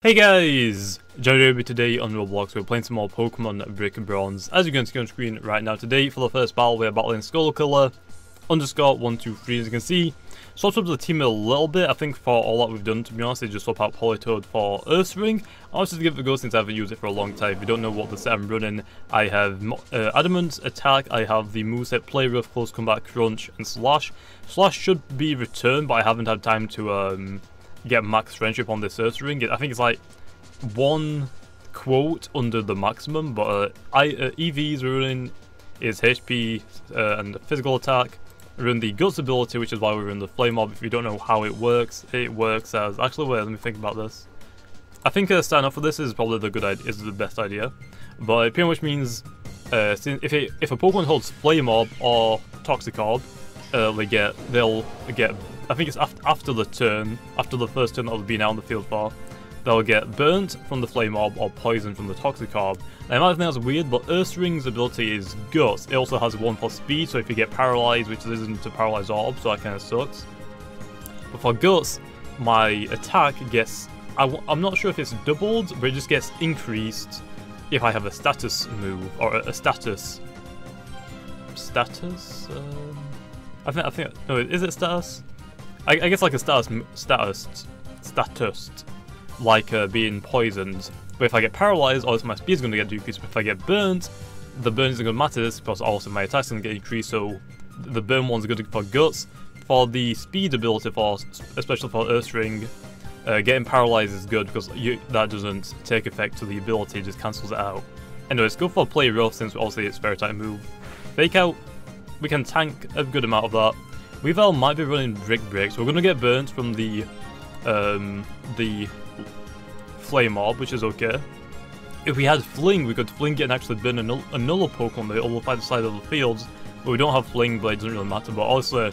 Hey guys! Jamiy today on Roblox. We're playing some more Pokemon Brick and Bronze. As you can see on screen right now today, for the first battle we are battling Skullkiller _123. As you can see, swapped up the team a little bit. I think for all that we've done, to be honest, is just swap out Politoed for Earth Ring. I'll just give it a go since I haven't used it for a long time. If you don't know what the set I'm running, I have Adamant, Attack, I have the moveset Play Rough, Close Combat, Crunch, and Slash. Slash should be returned, but I haven't had time to get max friendship on this Earth Ring. I think it's like one quote under the maximum, but EVs we're running is HP and physical attack. We're in the Guts ability, which is why we're in the Flame Mob. If you don't know how it works as... Actually, wait, let me think about this. I think starting off with this is probably the best idea, but it pretty much means if a Pokemon holds Flame Mob or Toxic Orb, they'll get. I think it's after the first turn that they'll be now on the field for. They'll get burnt from the Flame Orb or poisoned from the Toxic Orb. Now, you might think that's weird, but Earth Ring's ability is Guts. It also has 1 for speed, so if you get paralyzed, which isn't a paralyzed orb, so that kind of sucks. But for Guts, my attack gets... I'm not sure if it's doubled, but it just gets increased if I have a status move, or a status... Status? I think... No, is it status? I guess like a status, like being poisoned. But if I get paralyzed, also my speed is going to get decreased. But if I get burnt, the burn isn't going to matter, because also my attack's going to get increased. So the burn one's good for Guts. For the speed ability, especially for Earth Ring, getting paralyzed is good because that doesn't take effect to the ability; it just cancels it out. Anyways, go for Play Rough since obviously it's Fairy type move. Fake Out, we can tank a good amount of that. Weavile might be running Brick Break, so we're going to get burnt from the Flame Orb, which is okay. If we had Fling, we could Fling it and actually burn another Pokemon that will fight the side of the fields, but we don't have Fling, but it doesn't really matter. But also,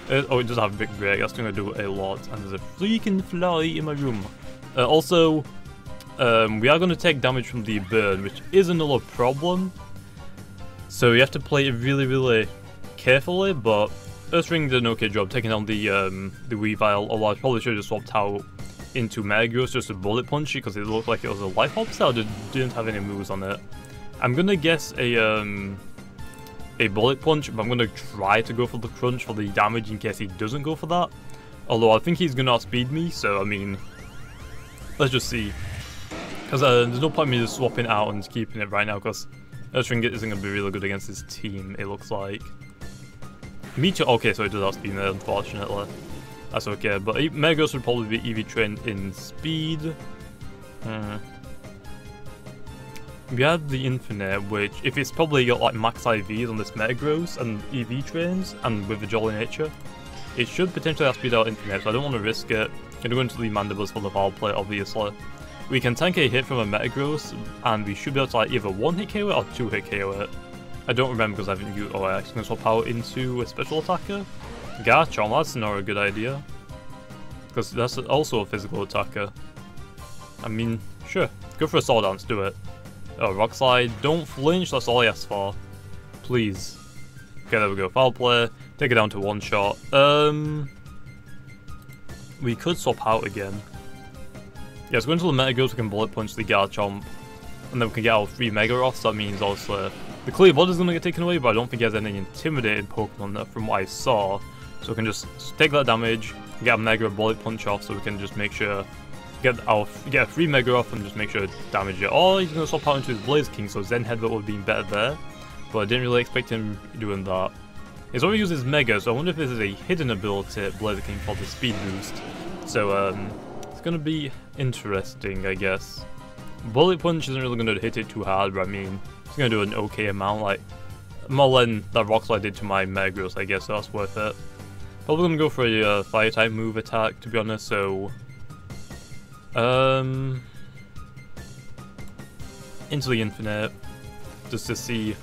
it does have Brick Break, that's going to do a lot, and there's a freaking fly in my room. Also, we are going to take damage from the burn, which is another problem, so you have to play it really, really carefully, but Earth Ring did an okay job taking down the Weavile, although I probably should have swapped out into Metagross just to Bullet Punch it because it looked like it was a Life Orb cell that didn't have any moves on it. I'm gonna guess a Bullet Punch, but I'm gonna try to go for the Crunch for the damage in case he doesn't go for that. Although I think he's gonna outspeed me, so I mean, let's just see. Because there's no point in me just swapping out and keeping it right now because Earth Ring isn't gonna be really good against his team, it looks like. Meteor, okay, so it does outspeed me, unfortunately. That's okay, but Metagross would probably be EV trained in speed. We have the Infinite, which, if it's probably got like max IVs on this Metagross and EV trains, and with the Jolly Nature, it should potentially outspeed out Infinite, so I don't want to risk it. I'm going to go into the Mandibles for the power play, obviously. We can tank a hit from a Metagross, and we should be able to like either 1-hit KO it or 2-hit KO it. I don't remember because I haven't used. Oh, I'm actually going to swap out into a special attacker. Garchomp, that's not a good idea. Because that's also a physical attacker. I mean, sure. Go for a Sword Dance, do it. Oh, Rock Slide, don't flinch, that's all I asked for. Please. Okay, there we go. Foul play. Take it down to 1 shot. We could swap out again. Yeah, let's go into the Metagross, we can Bullet Punch the Garchomp. And then we can get our 3 Mega Rocks, that means also... The Clear Blood is going to get taken away, but I don't think he has any intimidated Pokemon from what I saw. So we can just take that damage, get a Mega Bullet Punch off, so we can just make sure get a 3 Mega off and just make sure to damage it. Or he's going to swap out into his Blaze King, so Zen Headbutt would have been better there. But I didn't really expect him doing that. He's already used his Mega, so I wonder if this is a hidden ability Blaze King for the speed boost. So it's going to be interesting, I guess. Bullet Punch isn't really going to hit it too hard, but I mean, it's going to do an okay amount, like more than that Rock Slide did to my Metagross, I guess, so that's worth it. Probably going to go for a Fire type move attack, to be honest, so... into the Infinite, just to see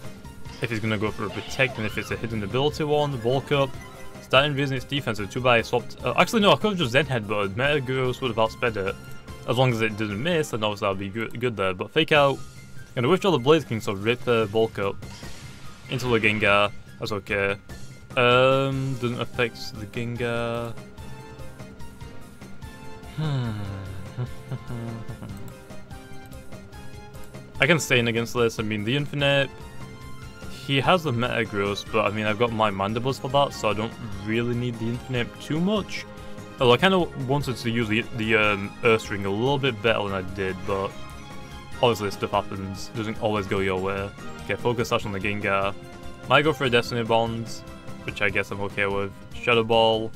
if he's going to go for a Protect and if it's a hidden ability one. Bulk Up, starting raising its defense, so too bad I swapped... actually no, I could have just Zen Headbutt, Metagross would have outsped it. As long as it didn't miss, then obviously that would be good there, but Fake Out. Gonna withdraw the Blaze King, so rip the Bulk Up into the Gengar. That's okay. Doesn't affect the Gengar. I can stain against this. I mean, the Infinite, he has the Metagross, but I mean, I've got my Mandibles for that, so I don't really need the Infinite too much. Although I kind of wanted to use the Earth Ring a little bit better than I did, but obviously stuff happens. It doesn't always go your way. Okay, Focus Sash on the Gengar. Might go for a Destiny Bond, which I guess I'm okay with. Shadow Ball.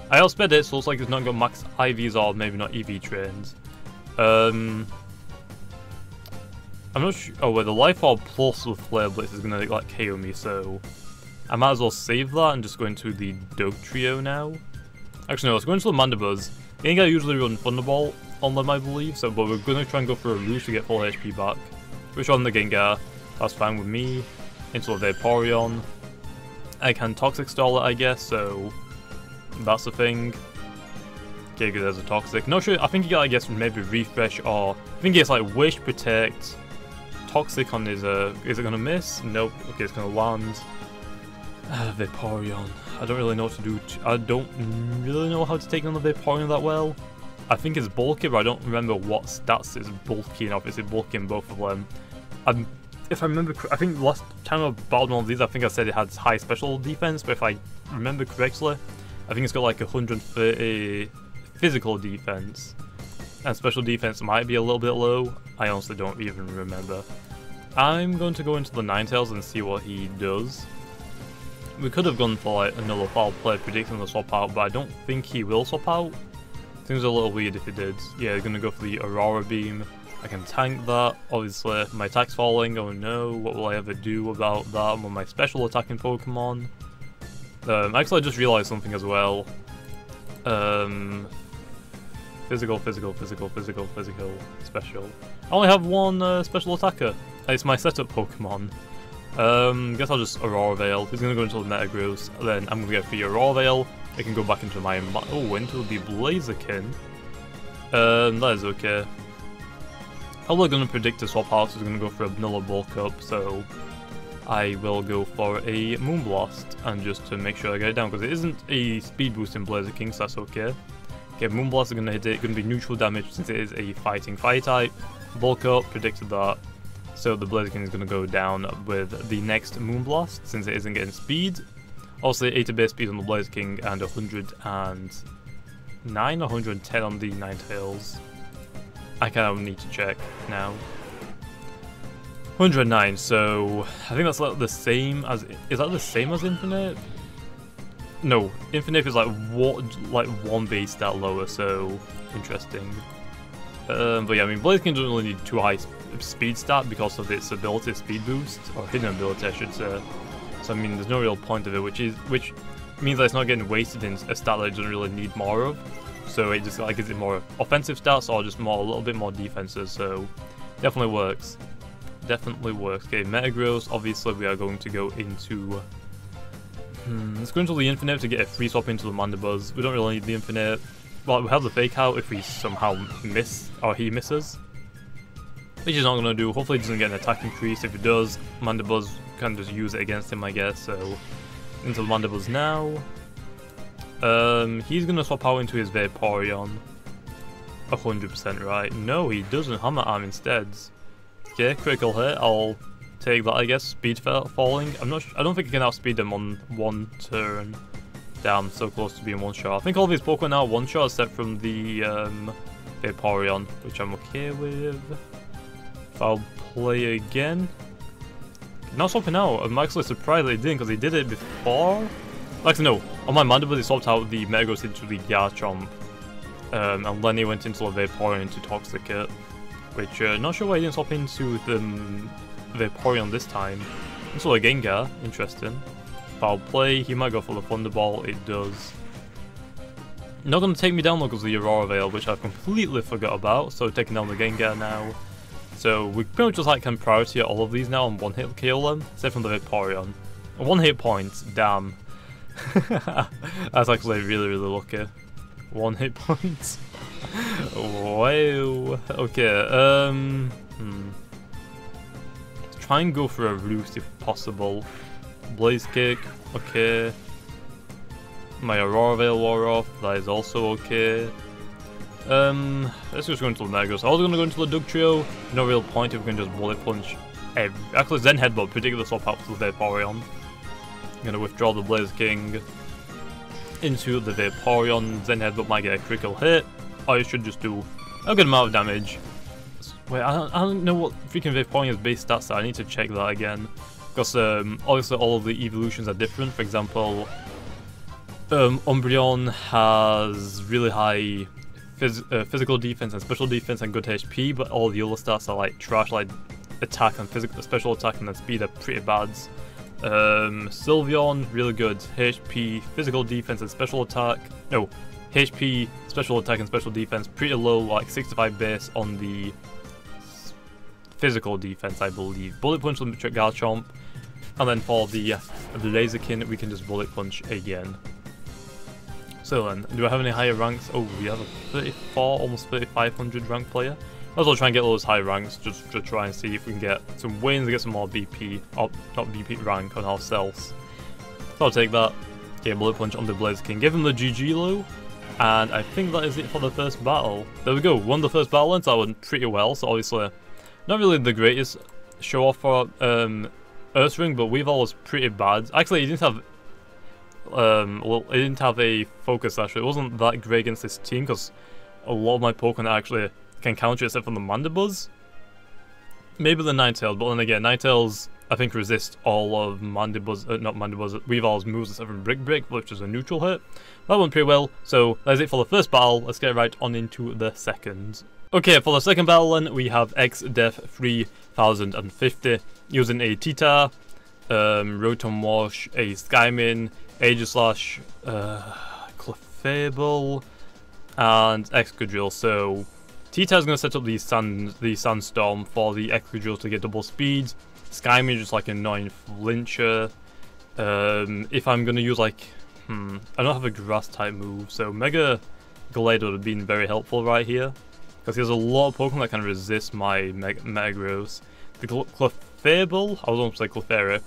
I outsped it, so it looks like it's not got max IVs or maybe not EV trains. I'm not sure. Oh, well, the Life Orb plus with Flare Blitz is gonna like KO me, so I might as well save that and just go into the Doug Trio now. Actually, no, let's go into the Mandibuzz. Gengar usually run Thunderbolt on them, I believe, so but we're gonna try and go for a Roost to get full HP back. Switch on the Gengar, that's fine with me. Into the Vaporeon. I can Toxic Stall it, I guess, so that's the thing. Okay, good, there's a Toxic. Not sure, I think you get, I guess, maybe Refresh or I think he gets like Wish, Protect, Toxic on his, is it gonna miss? Nope, okay, it's gonna land. Vaporeon. I don't really know what to do. I don't really know how to take on the Vaporeon that well. I think it's bulky, but I don't remember what stats is bulky and obviously bulky in both of them. If I remember, I think last time I battled one of these, I think I said it had high special defense, but if I remember correctly, I think it's got like 130 physical defense, and special defense might be a little bit low. I honestly don't even remember. I'm going to go into the Ninetales and see what he does. We could have gone for like another foul play predicting the swap out, but I don't think he will swap out. Seems a little weird if he did. Yeah, he's going to go for the Aurora Beam. I can tank that. Obviously, my attack's falling. Oh no, what will I ever do about that with my special attacking Pokemon? Actually, I just realized something as well. Physical, physical, physical, physical, physical, special. I only have one special attacker. It's my setup Pokemon. Guess I'll just Aurora Veil. He's gonna go into the Metagross, then I'm gonna get the Aurora Veil. I can go back into my into the Blaziken. That is okay. Probably gonna predict a swap out, so he's gonna go for a vanilla bulk up, so I will go for a Moonblast, and just to make sure I get it down, because it isn't a speed boost in Blaziken, so that's okay. Okay, Moonblast is gonna hit it, gonna be neutral damage since it is a fighting fire type. Bulk up, predicted that. So the Blaziken is going to go down with the next Moonblast, since it isn't getting speed. Also 80 base speed on the Blaziken and 109 or 110 on the Ninetales. I kind of need to check now. 109, so I think that's like the same as... Is that the same as Infinite? No, Infinite is like one base stat lower, so interesting. But yeah, I mean, Blaziken doesn't really need too high speed stat because of its ability speed boost, or hidden ability I should say. So I mean, there's no real point of it, which means that it's not getting wasted in a stat that it doesn't really need more of. So it just like gives it more offensive stats or just a little bit more defenses. So definitely works. Definitely works. Okay, Metagross. Obviously, we are going to go into. Let's go into the Infinite to get a free swap into the Mandibuzz. We don't really need the Infinite. Well, we have the Fake Out if we somehow miss, or he misses. Which he's not going to do. Hopefully he doesn't get an attack increase. If he does, Mandibuzz can just use it against him, I guess. So, into the Mandibuzz now. He's going to swap out into his Vaporeon. 100% right. No, he doesn't. Hammer Arm instead. Okay, critical hit. I'll take that, I guess. Speed falling. I don't think I can outspeed him on one turn. Damn, so close to being one shot. I think all of his Pokemon now are one shot except from the Vaporeon, which I'm okay with. If I'll play again. Now swapping out. I'm actually surprised that he didn't, because he did it before. Actually, no. On my Mandibuzz, he swapped out the Metagross into the Garchomp. And then he went into the Vaporeon into Toxicate. Which, not sure why he didn't swap into the Vaporeon this time. Into a Gengar. Interesting. Foul play, he might go for the Thunderbolt, it does. Not going to take me down though because of the Aurora Veil, which I completely forgot about, so taking down the Gengar now. So we pretty much just like can priority all of these now and one hit kill them, except from the Vaporeon. 1 hit point, damn. That's actually really, really lucky. 1 hit point. Wow. Okay, try and go for a Roost if possible. Blaze Kick, okay. My Aurora Veil wore off, that is also okay. Let's just go into the Mega. So I was gonna go into the Dugtrio. No real point if we can just bullet punch actually Zen Headbutt, particularly swap out to the Vaporeon. I'm gonna withdraw the Blaze King into the Vaporeon. Zen Headbutt might get a critical hit. Or it should just do a good amount of damage. Wait, I don't know what freaking Vaporeon's base stats are. I need to check that again. Because obviously all of the evolutions are different. For example, Umbreon has really high physical defense and special defense and good HP, but all the other stats are like trash, like attack and special attack and then speed are pretty bad. Sylveon, really good HP, physical defense and special attack. No, HP, special attack and special defense, pretty low, like 65 base on the physical defense, I believe. Bullet Punch the Garchomp, and then for the Blaziken, we can just Bullet Punch again. So then, do I have any higher ranks? Oh, we have a 34, almost 3500 rank player. I'll also try and get those high ranks, just to try and see if we can get some wins and get some more BP, or not BP, rank on ourselves. So I'll take that. Okay, Bullet Punch on the Blaziken. Give him the GG low. And I think that is it for the first battle. There we go, won the first battle, and so that went pretty well. So obviously, not really the greatest show off for Earthring, but Weavile was pretty bad. Actually, he didn't have well, it didn't have a focus actually. It wasn't that great against this team because a lot of my Pokemon actually can counter except for the Mandibuzz. Maybe the Ninetales, but then again, Ninetales I think resist all of Weavile's moves except for Brick Break, which is a neutral hit. That went pretty well, so that's it for the first battle. Let's get right on into the second. Okay, for the second battle then, we have Xdeath 3050 using a Tita, Rotom Wash, a Skymin, Aegislash, Clefable, and Excadrill. So Tita is going to set up the Sandstorm for the Excadrill to get double speed. Skymin is just like a annoying flincher. If I'm going to use like, I don't have a grass type move, so Mega Glade would have been very helpful right here. Because there's a lot of Pokemon that can resist my Metagross. The Clefable, I was almost like Clefairy,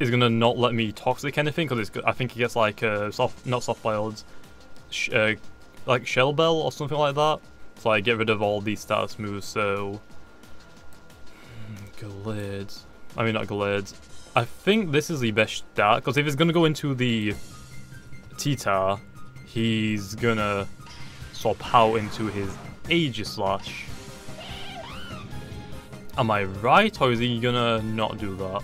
is gonna not let me toxic anything because I think it gets like not soft boiled, like Shell Bell or something like that. So I get rid of all these status moves. So Glade, I mean not Glade. I think this is the best start because if he's gonna go into the Tita, he's gonna swap out into his Aegislash. Am I right, or is he gonna not do that?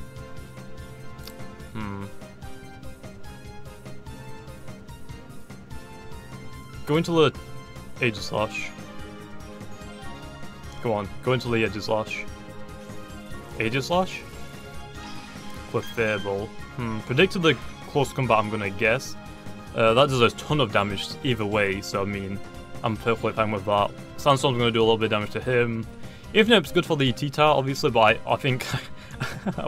Go into the Aegislash. Come on, go into the Aegislash. Aegislash? Clefable. Predicted the close combat, I'm gonna guess. That does a ton of damage either way, so I mean, I'm perfectly fine with that. Sandstorm's gonna do a little bit of damage to him. Infinite's good for the Tita, obviously, but I think...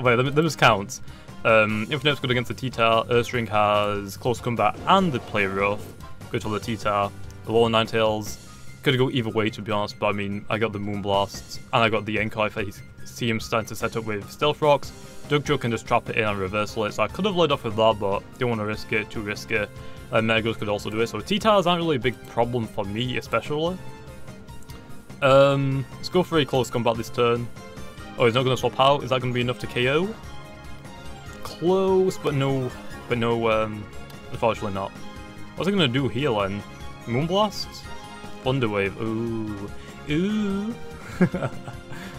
wait, let me just count. Infinite's good against the Tita, Earthring has close combat and the Play Rough. Good for the Tita. The lower Ninetales could go either way, to be honest, but I mean, I got the Moonblast, and I got the Encore if I see him starting to set up with Stealth Rocks. Dugtrio can just trap it in and reversal it, so I could have led off with that, but didn't want to risk it, too risky. Metagross could also do it, so Titas aren't really a big problem for me, especially. Let's go for a close combat this turn. Oh, he's not going to swap out. Is that going to be enough to KO? Close, but no, unfortunately not. What's it going to do here then? Moonblast? Thunder Wave, ooh. Ooh.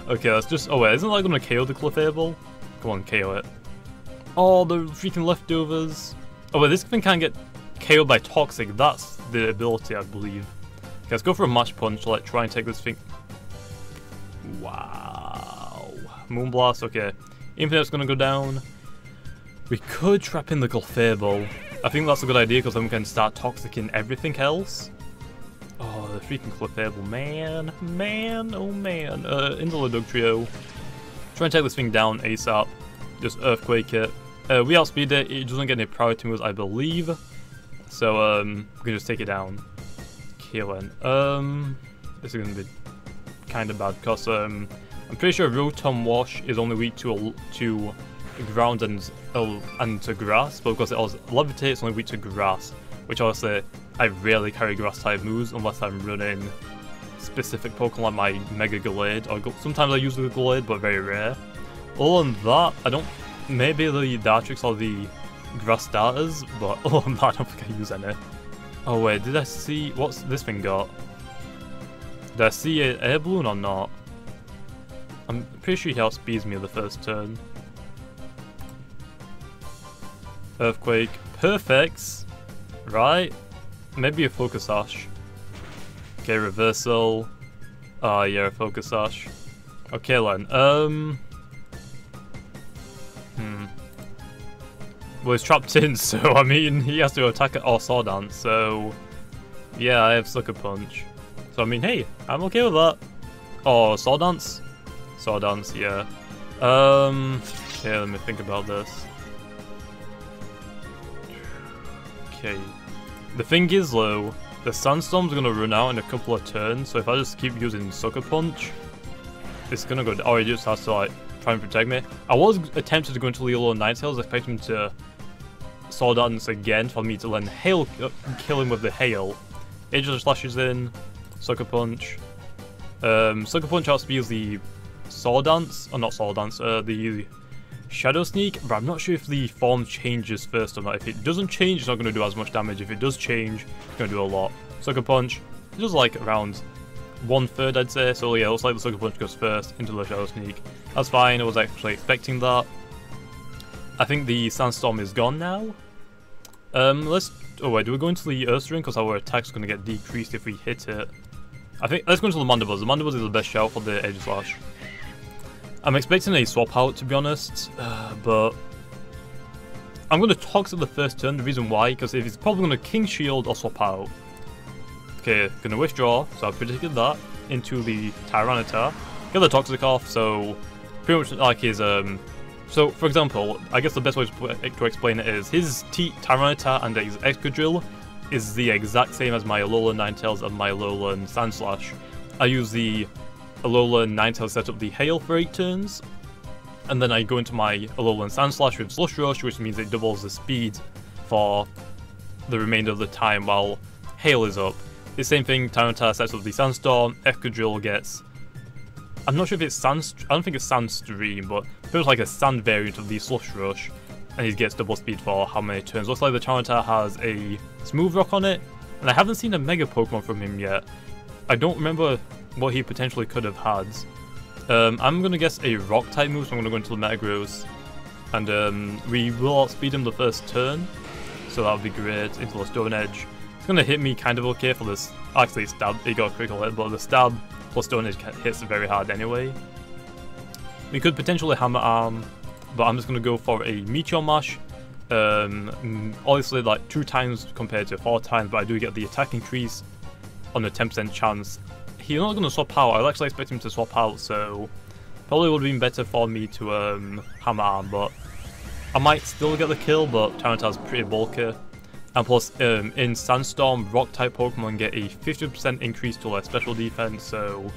Okay, that's just, oh wait, isn't that going to KO the Clefable? Come on, KO it. Oh, the freaking leftovers. Oh wait, this thing can't get KO'd by Toxic, that's the ability, I believe. Okay, let's go for a Mash Punch, like, try and take this thing. Wow. Moonblast, okay. Infinite's gonna go down. We could trap in the Clefable. I think that's a good idea, because then we can start Toxicing everything else. Oh, the freaking Clefable, man. Man, oh man. Into the Dugtrio. Try and take this thing down ASAP. Just Earthquake it. We outspeed it, it doesn't get any priority moves, I believe. So, we can just take it down. Killing. This is gonna be kind of bad because I'm pretty sure Rotom Wash is only weak to ground and to grass, but because it also levitates, it's only weak to grass, which obviously I rarely carry grass type moves unless I'm running specific Pokemon like my Mega Gallade, or sometimes I use the Gallade, but very rare. Other than that, I don't. Maybe the Dartrix or the Grass starters, but other than that, I don't think I use any. Oh wait, did I see what's this thing got? Did I see an air balloon or not? I'm pretty sure he outspeeds me the first turn. Earthquake, perfect. Right? Maybe a Focus Sash. Okay, reversal. Ah, yeah, a Focus Sash. Okay, then. Well, he's trapped in, so I mean, he has to attack it or Sword Dance. So, yeah, I have Sucker Punch. So I mean, hey, I'm okay with that. Oh, Sword Dance. Sword Dance, yeah. Yeah, let me think about this. Okay. The thing is, though, the Sandstorm's gonna run out in a couple of turns, so if I just keep using Sucker Punch, it's gonna go. Oh, he just has to, like, try and protect me. I was tempted to go into Lilo and Ninetales, expecting him to Sword Dance again for me to then hail, kill him with the hail. It just slashes in, Sucker Punch. Sucker Punch outspeeds the Sword Dance, or not Sword Dance, the Shadow Sneak, but I'm not sure if the form changes first or not. If it doesn't change, it's not going to do as much damage. If it does change, it's going to do a lot. Sucker Punch, it does like around 1/3, I'd say. So yeah, it looks like the Sucker Punch goes first into the Shadow Sneak. That's fine, I was actually expecting that. I think the Sandstorm is gone now. Oh wait, do we go into the Earth Ring? Because our attack's going to get decreased if we hit it. I think, let's go into the Mandibuzz. The Mandibuzz is the best shout for the Edge Slash. I'm expecting a swap out, to be honest, but I'm going to Toxic the first turn. The reason why, because if it's probably going to King Shield or swap out. Okay, going to withdraw, so I predicted that, into the Tyranitar. Get the Toxic off, so pretty much like his, so for example, I guess the best way to explain it is, his Tyranitar and his Excadrill is the exact same as my Alolan Ninetales and my Alolan Sandslash. I use the Alolan Ninetales set up the Hail for 8 turns, and then I go into my Alolan Sandslash with Slush Rush, which means it doubles the speed for the remainder of the time while Hail is up. The same thing, Tyranitar sets up the Sandstorm, Excadrill gets... I'm not sure if it's I don't think it's Sandstream, but it feels like a sand variant of the Slush Rush, and he gets double speed for how many turns. Looks like the Tyranitar has a Smooth Rock on it, and I haven't seen a Mega Pokemon from him yet. I don't remember what he potentially could have had. I'm going to guess a Rock type move, so I'm going to go into the Metagross, and we will outspeed him the first turn, so that would be great, into the Stone Edge. It's going to hit me kind of okay for this, actually stab, he got a critical hit, but the stab plus Stone Edge hits very hard anyway. We could potentially Hammer Arm, but I'm just going to go for a Meteor Mash. Obviously like 2 times compared to 4 times, but I do get the attack increase on a 10% chance. He's not going to swap out. I was actually expecting him to swap out, so probably would have been better for me to Hammer Arm, but I might still get the kill, but Tyranitar's pretty bulky. And plus, in Sandstorm, Rock-type Pokemon get a 50% increase to their special defense, so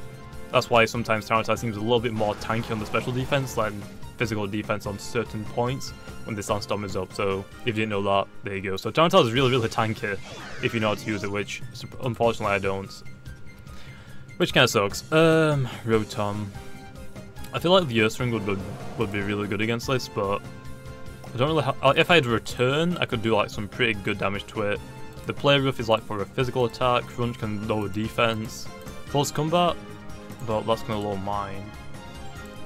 that's why sometimes Tyranitar seems a little bit more tanky on the special defense than physical defense on certain points when the Sandstorm is up. So if you didn't know that, there you go. So Tyranitar is really, really tanky if you know how to use it, which unfortunately I don't. Which kind of sucks. Rotom. I feel like the Earth Ring would be really good against this, but I don't really have... If I had Return, I could do like some pretty good damage to it. The Play Rough is like for a physical attack, Crunch can lower defense, Close Combat, but that's going to lower mine.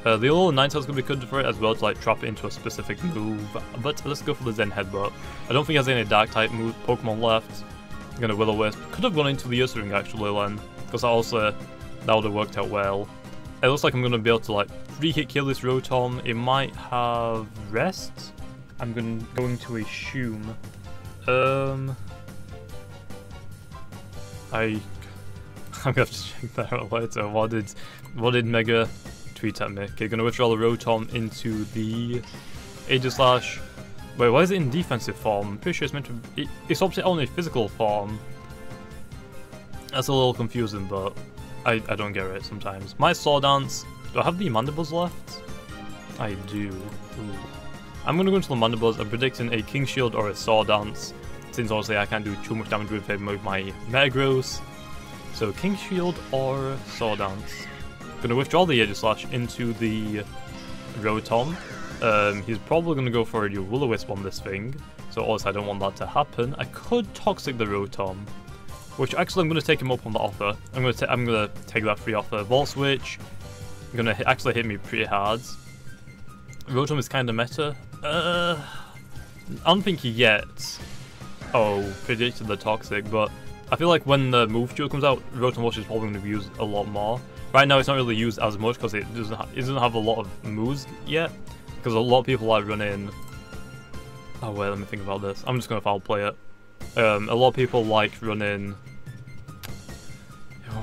The Alolan Ninetales is going to be good for it as well, to like trap it into a specific move, but let's go for the Zen Headbutt. I don't think he has any Dark type Pokemon left. I'm going to Will-O-Wisp. Could have gone into the Earth Ring actually then, because that would have worked out well. It looks like I'm going to be able to like 3-hit kill this Rotom. It might have Rest. I'm going to assume. I'm gonna have to check that out later. What did Mega tweet at me? Okay, gonna withdraw the Rotom into the Aegislash. Wait, why is it in defensive form? I'm pretty sure it's meant to. It's opposite only physical form. That's a little confusing, but I don't get it sometimes. My Sword Dance. Do I have the Mandibuzz left? I do. Ooh. I'm gonna go into the Mandibuzz. I'm predicting a King Shield or a Sword Dance. since obviously I can't do too much damage with him with my Metagross. So King Shield or Sword Dance. Gonna withdraw the Aegislash into the Rotom. He's probably gonna go for a Will-O-Wisp on this thing, so also I don't want that to happen. I could Toxic the Rotom, which actually I'm gonna take him up on the offer. I'm gonna take that free offer. Volt Switch, gonna actually hit me pretty hard. Rotom is kind of meta. I don't think he yet. Oh, predicted the Toxic, but I feel like when the move duel comes out, Rotom Wash is probably going to be used a lot more. Right now, it's not really used as much because it doesn't have a lot of moves yet. Because a lot of people are running. Oh wait, let me think about this. I'm just going to foul play it. A lot of people like running.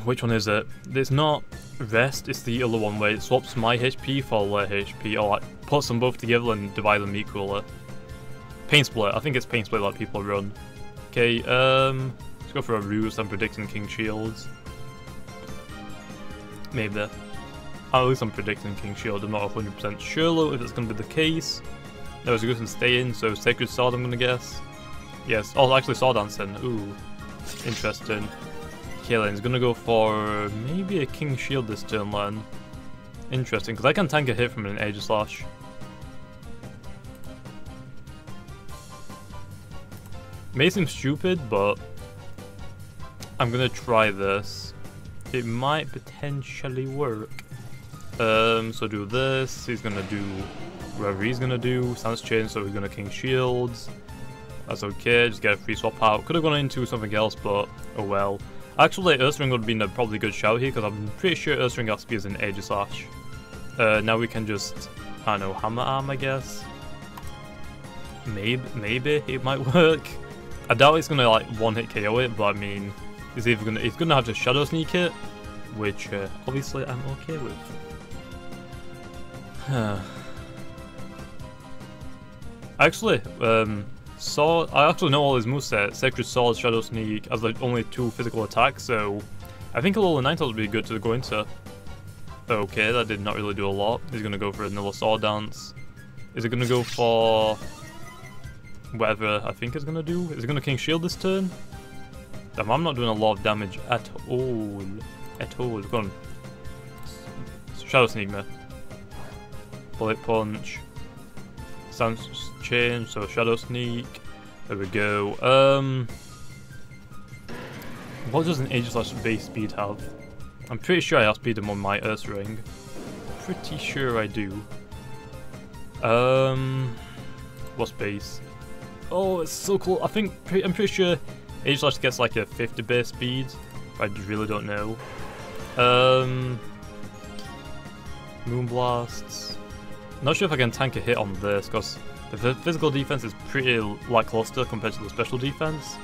Which one is it? It's not Rest. It's the other one where it swaps my HP for their HP, or like puts them both together and divide them equally. Pain Split. I think it's Pain Split that people run. Okay. Let's go for a Ruse. I'm predicting King Shields. Maybe. At least I'm predicting King Shield. I'm not 100% sure though if it's going to be the case. There was a good one staying, so Sacred Sword I'm going to guess. Yes. Oh, actually Sword Dancing. Ooh. Interesting. Kalen's going to go for maybe a King Shield this turn then. Interesting, because I can tank a hit from an Aegislash. May seem stupid, but I'm gonna try this. It might potentially work. So do this. He's gonna do whatever he's gonna do. Stance change, so we're gonna King Shields. That's okay. Just get a free swap out. Could have gone into something else, but oh well. Actually, Ursaring would have been a probably good shout here because I'm pretty sure Ursaring has to be as an Aegislash. Now we can just, I don't know, Hammer Arm, I guess. Maybe it might work. I doubt it's gonna like one-hit KO it, but I mean, he's gonna have to Shadow Sneak it, which obviously I'm okay with. Actually, I actually know all his moveset. Sacred Sword, Shadow Sneak as like only 2 physical attacks, so I think a little Ninetales would be good to go into. Okay, that did not really do a lot. He's gonna go for another Sword Dance. Is it gonna go for whatever I think it's gonna do? Is it gonna King Shield this turn? Damn, I'm not doing a lot of damage at all. Go on. Shadow Sneak me. Bullet Punch. Stance change, so Shadow Sneak. There we go. What does an Aegislash base speed have? I'm pretty sure I outspeed him on my Ursaring. Pretty sure I do. What's base? Oh, it's so cool. I'm pretty sure Aegislash gets like a 50 base speed. I really don't know. Moonblasts. Not sure if I can tank a hit on this because the physical defense is pretty lackluster compared to the special defense.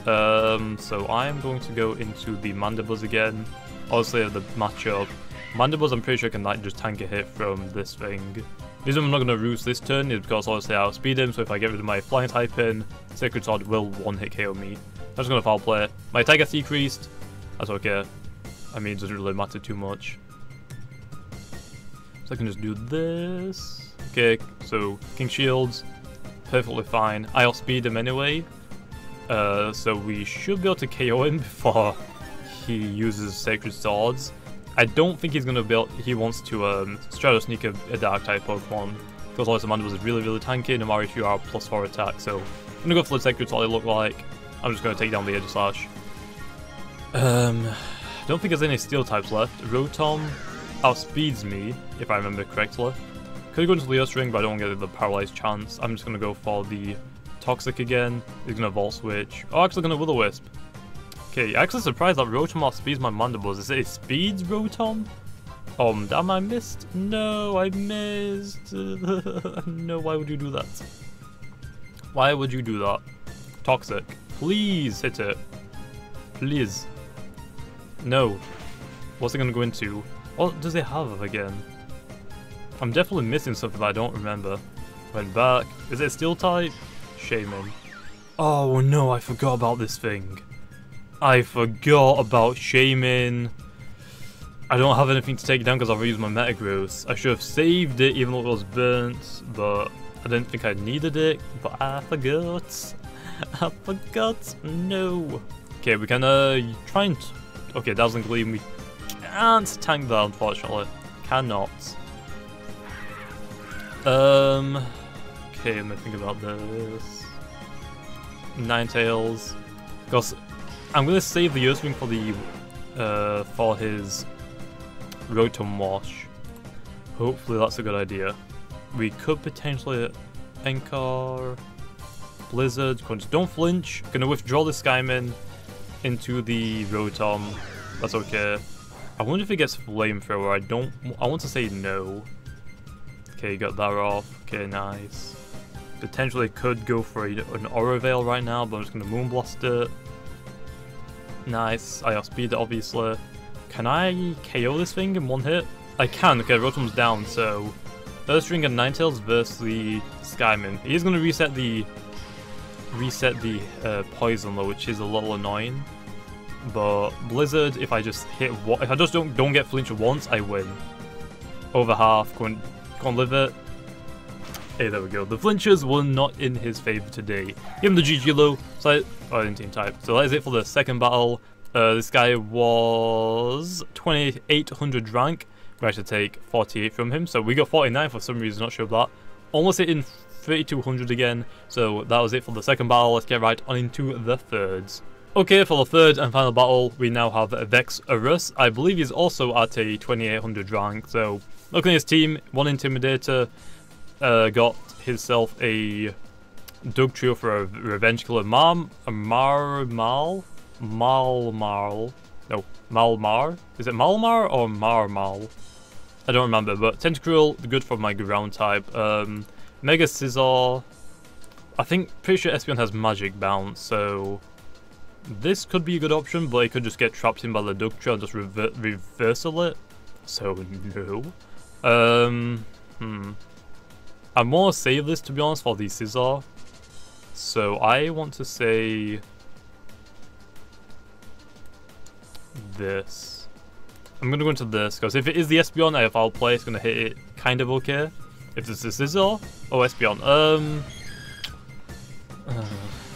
So I am going to go into the Mandibles again. Obviously, the matchup. Mandibles, I'm pretty sure can like just tank a hit from this thing. The reason I'm not going to ruse this turn is because obviously I outspeed him, so if I get rid of my Flying type in, Sacred Sword will one-hit KO me. I'm just going to foul play. My attack gets decreased. That's okay. I mean, it doesn't really matter too much. So I can just do this. Okay, so King Shields, perfectly fine. I outspeed him anyway, so we should be able to KO him before he uses Sacred Swords. I don't think he's gonna build. He wants to Shadow Sneak a Dark type Pokemon because also Mandibles is really tanky no matter if you are +4 attack. So I'm gonna go for the Sacred Sword. It look like I'm just gonna take down the Aegislash. Don't think there's any Steel types left. Rotom outspeeds me, if I remember correctly. Could go into the Ursaring, but I don't get the Paralyzed chance. I'm just gonna go for the Toxic again. He's gonna Volt Switch. Oh, actually gonna Will-O-Wisp. Okay, actually surprised that Rotom outspeeds my Mandibles. Is it speeds Rotom? Damn, I missed. No, I missed. No, why would you do that? Why would you do that? Toxic. Please hit it. Please. No. What's it gonna go into? What does it have again? I'm definitely missing something that I don't remember. Went back. Is it Steel type? Shaming. Oh no, I forgot about this thing. I forgot about Shaming. I don't have anything to take it down because I've used my Metagross. I should have saved it even though it was burnt, but I didn't think I needed it, but I forgot. I forgot. No. Okay, we can try and... Okay, Dazzling Gleam, we can't tank that, unfortunately. Cannot. Okay, let me think about this. Ninetales. Because I'm gonna save the Earthring for the for his Rotom Wash. Hopefully that's a good idea. We could potentially Encore, Blizzard. Don't flinch. Gonna withdraw the Skyman into the Rotom. That's okay. I wonder if it gets Flamethrower. I want to say no. Okay, got that off. Okay, nice. Potentially could go for an Aura Veil right now, but I'm just gonna Moonblast it. Nice. I outspeed it, obviously. Can I KO this thing in one hit? I can. Okay, Rotom's down, so Earthring and Ninetales versus the Skyman. He is gonna reset the poison though, which is a little annoying. But Blizzard, if I just hit if I just don't get flinched once, I win. Over half. Go and live it. Hey, there we go. The flinches were not in his favor today. Give him the GG low. So in team type. So that is it for the second battle. This guy was 2800 rank. We actually take 48 from him. So we got 49 for some reason. Not sure of that. Almost hitting 3200 again. So that was it for the second battle. Let's get right on into the thirds. Okay, for the third and final battle, we now have Vexarus. I believe he's also at a 2800 rank. So looking at his team, one Intimidator. Got himself a Dugtrio for a Revenge Killer. Malmar? No, Malmar? Is it Malmar or Marmal? I don't remember, but Tentacruel, good for my ground type. Mega Scizor. Pretty sure Espeon has Magic Bounce, so this could be a good option, but it could just get trapped in by the Dugtrio and just reversal it. So, no. I'm more save this, to be honest, for the Scizor. So I want to say this. I'm going to go into this, because if it is the Espeon, if I'll play, it's going to hit it kind of okay. If it's the Scizor, Espeon.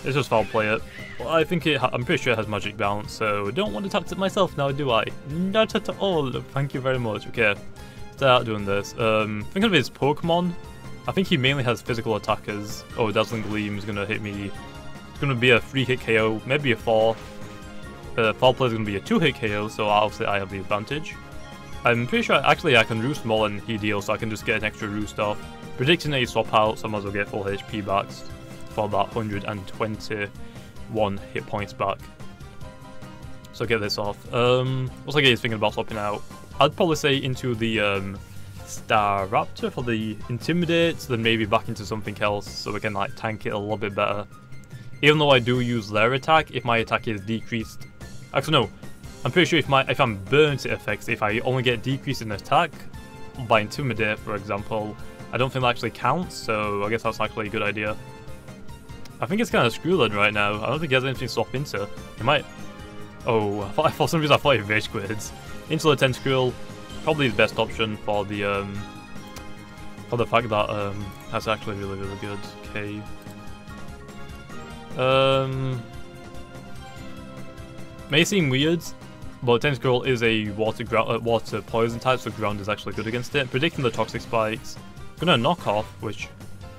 Let's just foul play it. Well, I'm pretty sure it has Magic Bounce, so don't want to tap it myself now, do I? Not at all. Thank you very much. Okay, start doing this. Think of his Pokemon. I think he mainly has physical attackers. Oh, Dazzling Gleam is going to hit me. It's going to be a 3-hit KO, maybe a 4. Foul play is going to be a 2-hit KO, so obviously I have the advantage. I'm pretty sure actually I can roost more than he deals, so I can just get an extra roost off. Predicting that he swap out, so I might as well get full HP back for that 121 hit points back. So get this off. Looks like he's thinking about swapping out. I'd probably say into the Staraptor for the Intimidate, then maybe back into something else so we can like tank it a little bit better. Even though I do use their attack, if my attack is decreased. Actually no, I'm pretty sure if I'm burnt it affects if I only get decreased in attack by Intimidate, for example. I don't think that actually counts, so I guess that's actually a good idea. I think it's kind of screwed then right now. I don't think he has anything to swap into. He might... Oh, for some reason I thought he Rage Quids. Into the Tentacruel, probably the best option for the fact that that's actually really good. Okay. May seem weird, but Tentacruel is a water poison type, so ground is actually good against it. Predicting the Toxic Spikes. Gonna knock off, which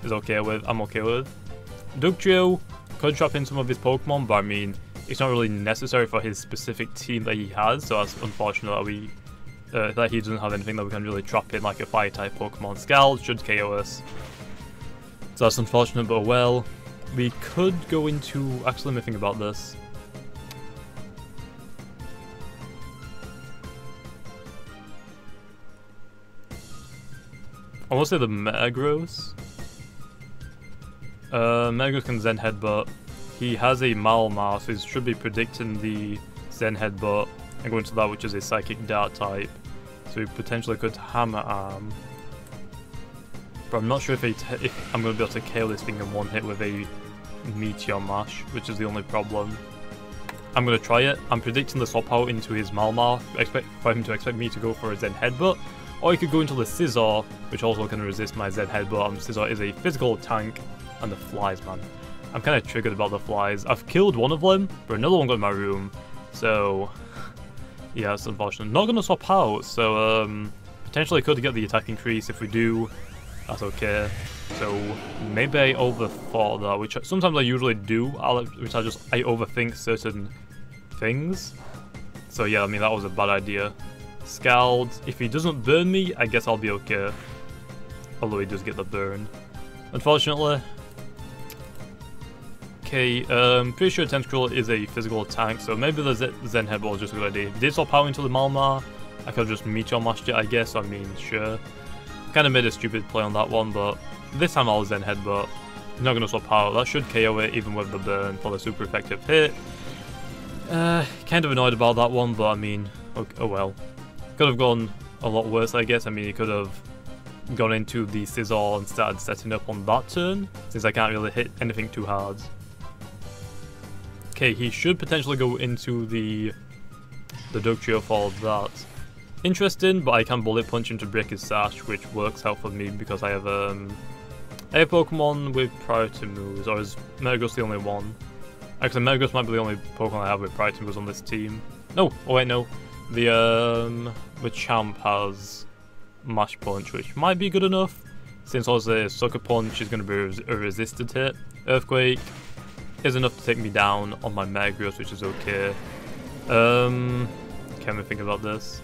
is okay with. I'm okay with. Dugtrio could trap in some of his Pokemon, but I mean, it's not really necessary for his specific team that he has, so that's unfortunate that he doesn't have anything that we can really trap in, like a Fire-type Pokemon. Scald should KO us. So that's unfortunate, but well. We could go into... Actually, let me think about this. I want to say the Metagross. Metagross can Zen Headbutt. He has a Malmar, so he should be predicting the Zen Headbutt and go into that, which is a Psychic Dart type. So he potentially could Hammer Arm. But I'm not sure if I'm going to be able to KO this thing in one hit with a Meteor Mash, which is the only problem. I'm going to try it. I'm predicting the swap out into his Malmar, for him to expect me to go for a Zen Headbutt. Or he could go into the Scizor, which also can resist my Zen Headbutt. Scizor is a physical tank, and the flies, man. I'm kind of triggered about the flies. I've killed one of them, but another one got in my room. So, yeah, it's unfortunate. Not going to swap out, so potentially could get the attack increase. If we do, that's okay. So, maybe I overthought that, which sometimes I usually do, which I overthink certain things. So yeah, I mean, that was a bad idea. Scald, if he doesn't burn me, I guess I'll be okay. Although he does get the burn. Unfortunately. Okay, pretty sure Tentacle is a physical tank, so maybe the Zen Headball is just a good idea. If he did swap power into the Malmar, I could have just Meteor Mashed it, I guess. I mean, sure. Kind of made a stupid play on that one, but this time I'll Zen Headbutt. He's not going to swap power. That should KO it, even with the burn for the super effective hit. Kind of annoyed about that one, but I mean, oh well. Could have gone a lot worse, I guess. I mean, he could have gone into the Scizor and started setting up on that turn, since I can't really hit anything too hard. Okay, he should potentially go into the Dugtrio for that. Interesting, but I can Bullet Punch into break his Sash, which works out for me because I have Pokemon with priority moves, or is Metagross the only one? Actually, Metagross might be the only Pokemon I have with priority moves on this team. No, oh wait, no. The Champ has Mash Punch, which might be good enough, since also Sucker Punch is going to be a resisted hit. Earthquake is enough to take me down on my Metagross, which is okay. Can we think about this?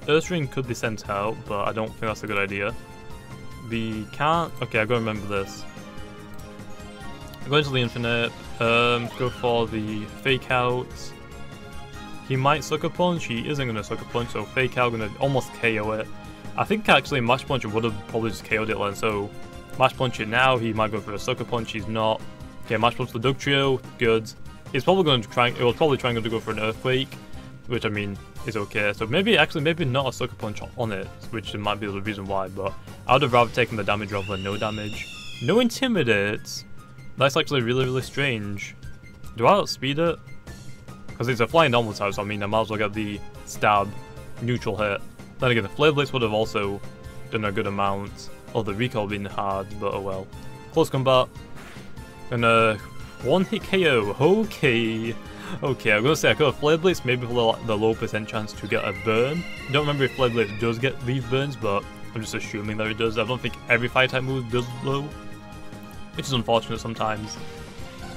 Earth Ring could be sent out, but I don't think that's a good idea. We can't... Okay, I've got to remember this. Go into the Infinite, go for the Fake Out. He might Sucker Punch, he isn't going to Sucker Punch, so Fake Out going to almost KO it. I think actually Mash Punch would have probably just KO'd it then, so Mash Punch it now, he might go for a Sucker Punch, he's not. Okay, Mash Punch the Dugtrio, good. He's probably going to try, it was probably trying to go for an Earthquake, which I mean, is okay. So maybe not a Sucker Punch on it, which might be the reason why, but I would have rather taken the damage rather than no damage. No Intimidate! That's actually really, really strange. Do I outspeed it? Because it's a flying normal type, so I mean, I might as well get the stab, neutral hit. Then again, the Flare Blitz would have also done a good amount. Or the recall being hard, but oh well. Close combat. And one hit KO. Okay. Okay, I'm gonna say I could have Flare Blitz, maybe for the low percent chance to get a burn. Don't remember if Flare Blitz does leave burns, but I'm just assuming that it does. I don't think every fire type move does low, which is unfortunate sometimes.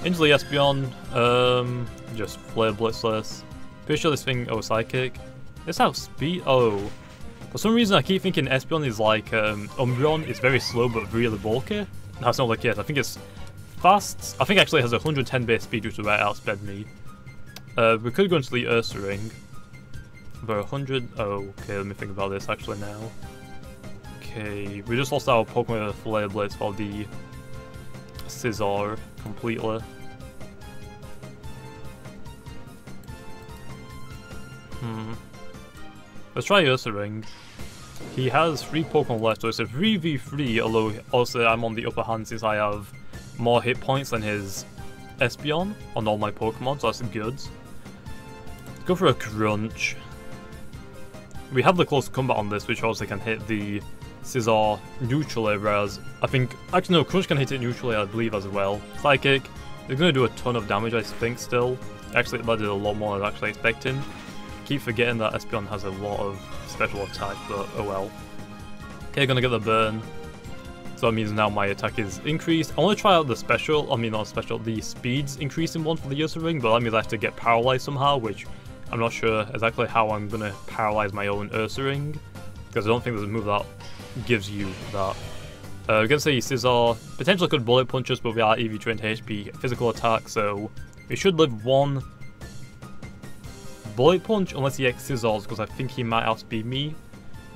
Into the Espeon, just Flare Blitzless. Pretty sure this thing, oh, Psychic. This has speed, oh. For some reason I keep thinking Espeon is like Umbreon, it's very slow but really bulky. That's not the case, I think it's fast. I think actually it has 110 base speed, which will outsped me. We could go into the Ursa Ring. But 100, oh, okay, let me think about this actually now. Okay, we just lost our Pokemon with Flare Blitz for the Scizor completely. Let's try Ursa Ring. He has 3 Pokemon left, so it's a 3v3, although also I'm on the upper hand since I have more hit points than his Espeon on all my Pokemon, so that's good. Go for a Crunch. We have the close combat on this, which also can hit the Scizor neutrally, whereas I think... Actually no, Crunch can hit it neutrally, I believe, as well. Psychic, they're going to do a ton of damage, I think, still. Actually, that did a lot more than I was actually expecting. Keep forgetting that Espeon has a lot of special attack, but oh well. Okay, gonna get the burn. So that means now my attack is increased. I want to try out the special, I mean not special, the speeds increasing one for the Ursa Ring, but that means I have to get paralyzed somehow, which I'm not sure exactly how I'm gonna paralyze my own Ursa Ring, because I don't think there's a move that gives you that. We're gonna say Scizor potentially could Bullet Punch us, but we are EV trained HP physical attack, so we should live one Bullet Punch unless he Scizors, because I think he might outspeed me.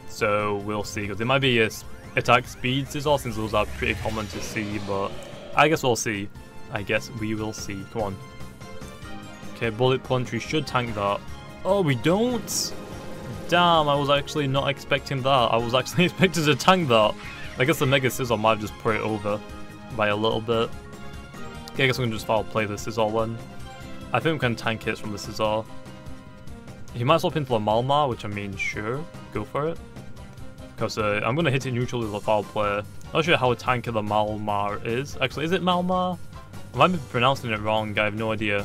So we'll see, because it might be a attack speed Scizor, since those are pretty common to see, but I guess we'll see. I guess we will see. Come on. Okay, Bullet Punch, we should tank that. Oh, we don't? Damn, I was actually not expecting that. I was actually expecting to tank that. I guess the Mega Scizor might have just put it over by a little bit. Okay, I guess we can just foul play the Scizor then. I think we can tank hits from the Scizor. He might swap into the Malmar, which I mean, sure, go for it. Because I'm going to hit it neutral with a foul play. Not sure how tanky the Malmar is. Actually, is it Malmar? I might be pronouncing it wrong. I have no idea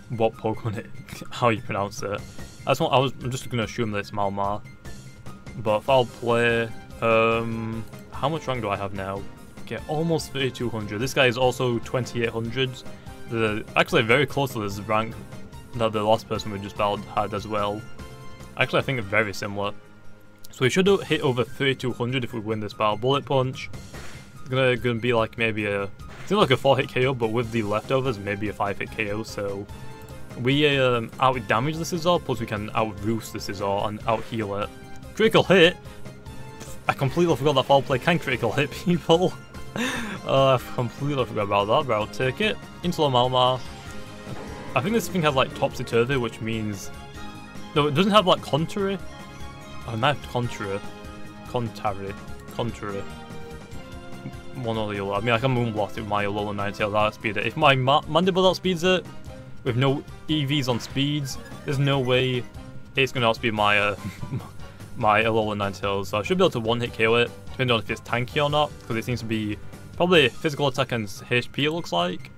what Pokemon it, how you pronounce it. I'm just going to assume that it's Malmar. But foul play. How much rank do I have now? Okay, almost 3200. This guy is also 2800. Actually very close to this rank that the last person we just battled had as well. Actually, I think it's very similar. So we should hit over 3200 if we win this battle. Bullet Punch. It's gonna be like maybe it's like a 4-hit KO, but with the leftovers, maybe a 5-hit KO. So we out damage the Scizor, plus we can out roost the Scizor and out heal it. Critical hit. I completely forgot that foul play can critical hit people. I completely forgot about that, but I'll take it. Into the Malmar. I think this thing has like Topsy-Turvy, which means... No, it doesn't have like Contrary. Oh, it might have Contrary. One or the other. I mean, I can Moonblast with my Alolan Ninetales outspeed it. If my Mandible outspeeds it, with no EVs on speeds, there's no way it's going to outspeed my my Alolan Ninetales. So I should be able to one-hit KO it, depending on if it's tanky or not, because it seems to be probably physical attack and HP, it looks like.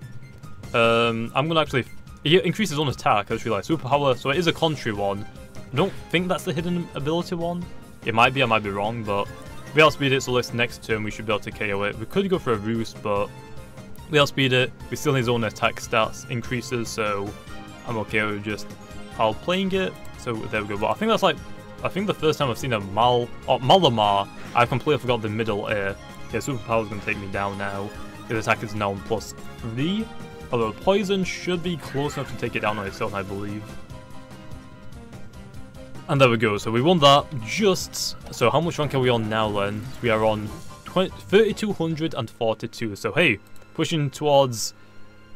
I'm going to actually... It increases on attack, I just realised. Superpower, so it is a contrary one. I don't think that's the hidden ability one. It might be, I might be wrong, but we outspeed it, so this next turn we should be able to KO it. We could go for a roost, but we outspeed it. We still need his own attack stats increases, so I'm okay with just outplaying it. So there we go. But I think that's like, I think the first time I've seen a Malamar, I completely forgot the middle air. Okay, Superpower's going to take me down now. His attack is now +3. Although Poison should be close enough to take it down on its own, I believe. And there we go, so we won that just... So how much rank are we on now then? We are on 3242, so hey, pushing towards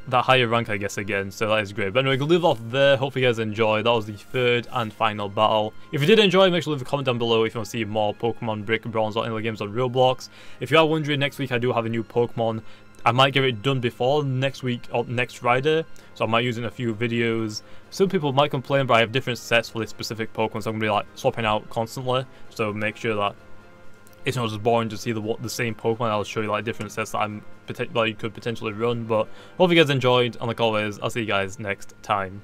that higher rank I guess again, so that is great. But anyway, we'll leave off there, hopefully you guys enjoyed. That was the third and final battle. If you did enjoy, make sure to leave a comment down below if you want to see more Pokemon Brick, Bronze or any other games on Roblox. If you are wondering, next week I do have a new Pokemon. I might get it done before next week or next Friday, so I might use it in a few videos. Some people might complain, but I have different sets for this specific Pokemon, so I'm going to be like swapping out constantly. So make sure that it's not just boring to see the same Pokemon. I'll show you like different sets that you could potentially run. But hope you guys enjoyed, and like always, I'll see you guys next time.